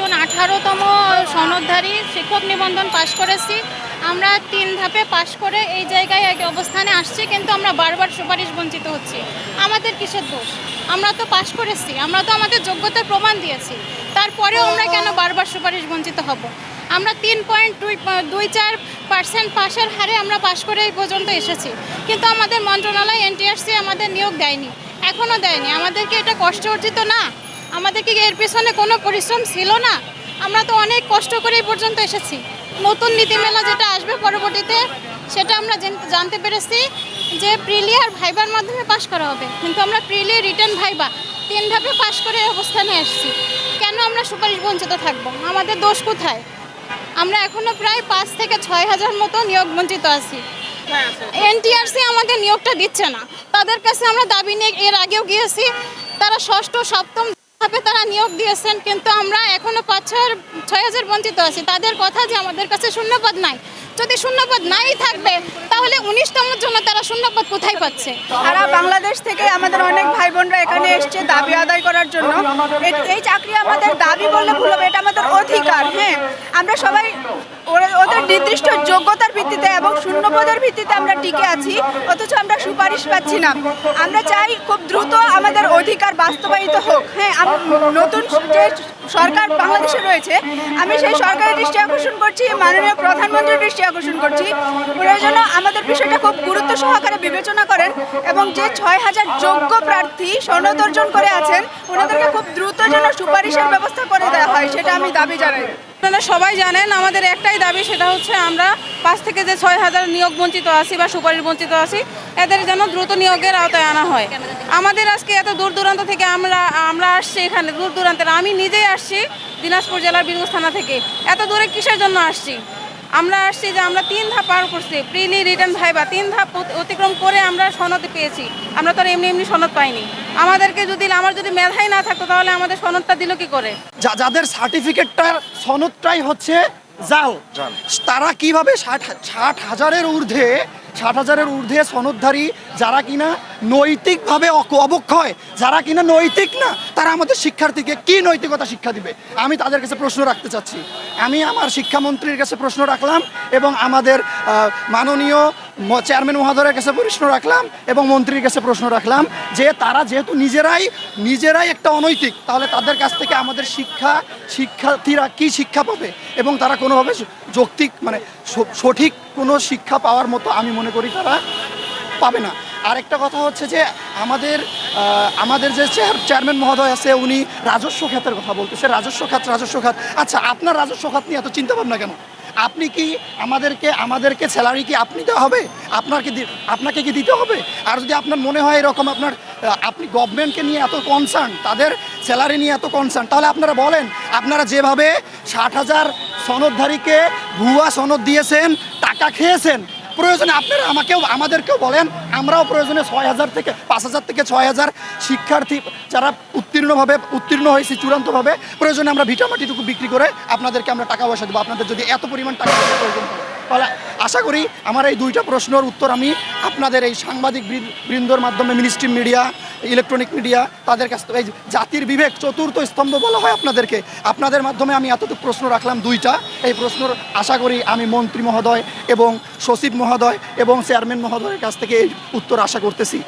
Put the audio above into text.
একজন 18তম সনদধারী শিক্ষক নিবন্ধন পাশ করেছি। আমরা 3 ধাপে পাশ করে এই জায়গায় এক অবস্থানে আসছি, কিন্তু আমরা বারবার সুপারিশ বঞ্চিত হচ্ছি। আমাদের কিসের দোষ? আমরা তো পাশ করেছি, আমরা তো আমাদের যোগ্যতার প্রমাণ দিয়েছি, তারপরেও আমরা কেন বারবার সুপারিশ বঞ্চিত হব? আমরা 3.24% পাশের হারে আমরা পাশ করে এই পর্যন্ত এসেছি, কিন্তু আমাদের মন্ত্রণালয় এনটিআরসি আমাদের নিয়োগ দেয়নি, এখনও দেয়নি। আমাদেরকে এটা কষ্ট অর্জিত না? আমাদেরকে এর পিছনে কোনো পরিশ্রম ছিল না? আমরা তো অনেক কষ্ট করে এই পর্যন্ত এসেছি। নতুন নীতিমেলা যেটা আসবে পরবর্তীতে, সেটা আমরা জানতে পেরেছি যে প্রিলি আর ভাইবার মাধ্যমে পাশ করা হবে, কিন্তু আমরা প্রিলি, রিটেন, ভাইবা 3 ধাপে পাশ করে এই অবস্থানে এসেছি। কেন আমরা সুপারিশ বঞ্চিত থাকবো? আমাদের দোষ কোথায়? আমরা এখনো প্রায় 5 থেকে 6 হাজার মতো নিয়োগ বঞ্চিত আছি। এনটিআরসি আমাদের নিয়োগটা দিচ্ছে না। তাদের কাছে আমরা দাবি নিয়ে এর আগেও গিয়েছি, তারা 6ষ্ঠ, 7ম ধাপে তারা নিয়োগ দিয়েছেন, কিন্তু আমরা এখনো 5-6 হাজার বঞ্চিত আছি। তাদের কথা যে আমাদের কাছে শূন্যপদ নাই। যদি শূন্যপদ নাই থাকবে, তাহলে 19তমের জন্য তারা শূন্যপদ কোথায় পাচ্ছে? সারা বাংলাদেশ থেকে আমাদের অনেক ভাই বোনরা এখানে এসছে দাবি আদায় করার জন্য। এই চাকরি আমাদের দাবি বললে ভুল হবে, এটা আমাদের অধিকার। হ্যাঁ, আমরা সবাই ওদের নির্দিষ্ট যোগ্যতার ভিত্তিতে এবং শূন্যপদের ভিত্তিতে আমরা টিকে আছি, অথচ আমরা সুপারিশ পাচ্ছি না। আমরা চাই খুব দ্রুত আমাদের অধিকার বাস্তবায়িত হোক। হ্যাঁ, নতুন যে সরকার বাংলাদেশে রয়েছে, আমি সেই সরকারের দৃষ্টি আকর্ষণ করছি, মাননীয় প্রধানমন্ত্রীর দৃষ্টি আকর্ষণ করছি, ওরা যেন আমাদের বিষয়টা খুব গুরুত্ব সহকারে বিবেচনা করেন এবং যে 6 হাজার যোগ্য প্রার্থী সনদ অর্জন করে আছেন, ওনাদেরকে খুব দ্রুত যেন সুপারিশের ব্যবস্থা করে দেওয়া হয়, সেটা আমি দাবি জানাই। আপনারা সবাই জানেন আমাদের একটাই দাবি, সেটা হচ্ছে আমরা 5 থেকে যে 6 হাজার নিয়োগ বঞ্চিত আছি বা সুপারিশ বঞ্চিত আছি, এদের যেন দ্রুত নিয়োগের আওতায় আনা হয়। আমাদের আজকে এত দূর দূরান্ত থেকে আমরা আসছি, এখানে দূর দূরান্তের, আমি নিজেই আসছি দিনাজপুর জেলার বীরগঞ্জ থানা থেকে। এত দূরে কিসের জন্য আসছি? আমরা আসছি যে আমরা 3 ধাপ পার করছি, প্রিলি, রিটার্ন, ভাইবা 3 ধাপ অতিক্রম করে আমরা সনদ পেয়েছি। আমরা তো আর এমনি সনদ পাইনি। আমাদেরকে আমার যদি মেধাই না থাকতো, তাহলে আমাদের সনদটা দিল কি করে? যাদের সার্টিফিকেটটার সনদটাই হচ্ছে জাল, তারা কিভাবে 60 হাজারের ঊর্ধ্বে সনদধারী যারা কিনা নৈতিকভাবে অবক্ষয়, যারা কিনা নৈতিক না, তারা আমাদের শিক্ষার্থীকে কি নৈতিকতা শিক্ষা দিবে? আমি তাদের কাছে প্রশ্ন রাখতে চাচ্ছি। আমি আমার শিক্ষামন্ত্রীর কাছে প্রশ্ন রাখলাম এবং আমাদের মাননীয় চেয়ারম্যান মহোদয়ের কাছে প্রশ্ন রাখলাম এবং মন্ত্রীর কাছে প্রশ্ন রাখলাম যে তারা যেহেতু নিজেরাই একটা অনৈতিক, তাহলে তাদের কাছ থেকে আমাদের শিক্ষার্থীরা কি শিক্ষা পাবে? এবং তারা কোনোভাবে যৌক্তিক সঠিক কোনো শিক্ষা পাওয়ার মতো আমি মনে করি তারা পাবে না। আরেকটা কথা হচ্ছে যে আমাদের যে চেয়ারম্যান মহোদয় আছে, উনি রাজস্ব খাতের কথা বলতেছে। রাজস্ব খাত। আচ্ছা, আপনার রাজস্ব খাত নিয়ে এত চিন্তা ভাবনা কেন? আপনি কি আমাদেরকে স্যালারি কি আপনি দেওয়া হবে? আপনাকে কি দিতে হবে? আর যদি আপনার মনে হয় এরকম আপনি গভর্নমেন্টকে নিয়ে এত কনসার্ন, তাদের স্যালারি নিয়ে এত কনসার্ন, তাহলে আপনারা বলেন, আপনারা যেভাবে 60 হাজার সনদধারীকে ভুয়া সনদ দিয়েছেন, টাকা খেয়েছেন, প্রয়োজনে আপনারা আমাদেরকেও বলেন, আমরাও প্রয়োজনে 5 হাজার থেকে 6 হাজার শিক্ষার্থী যারা উত্তীর্ণ হয়েছি চূড়ান্তভাবে, প্রয়োজনে আমরা ভিটামাটিটুকু বিক্রি করে আপনাদেরকে আমরা টাকা পয়সা দেবো। আপনাদের যদি এত পরিমাণ টাকা পয়সা প্রয়োজন হয়, তাহলে আশা করি আমার এই 2টা প্রশ্নের উত্তর আমি আপনাদের এই সাংবাদিক বৃন্দর মাধ্যমে, মিনিস্ট্রি মিডিয়া, ইলেকট্রনিক মিডিয়া, তাদের কাছ থেকে, এই জাতির বিবেক চতুর্থ স্তম্ভ বলা হয় আপনাদেরকে, আপনাদের মাধ্যমে আমি এতটুকু প্রশ্ন রাখলাম 2টা। এই প্রশ্নের আশা করি আমি মন্ত্রী মহোদয় এবং সচিব মহোদয় এবং চেয়ারম্যান মহোদয়ের কাছ থেকে এই উত্তর আশা করতেছি।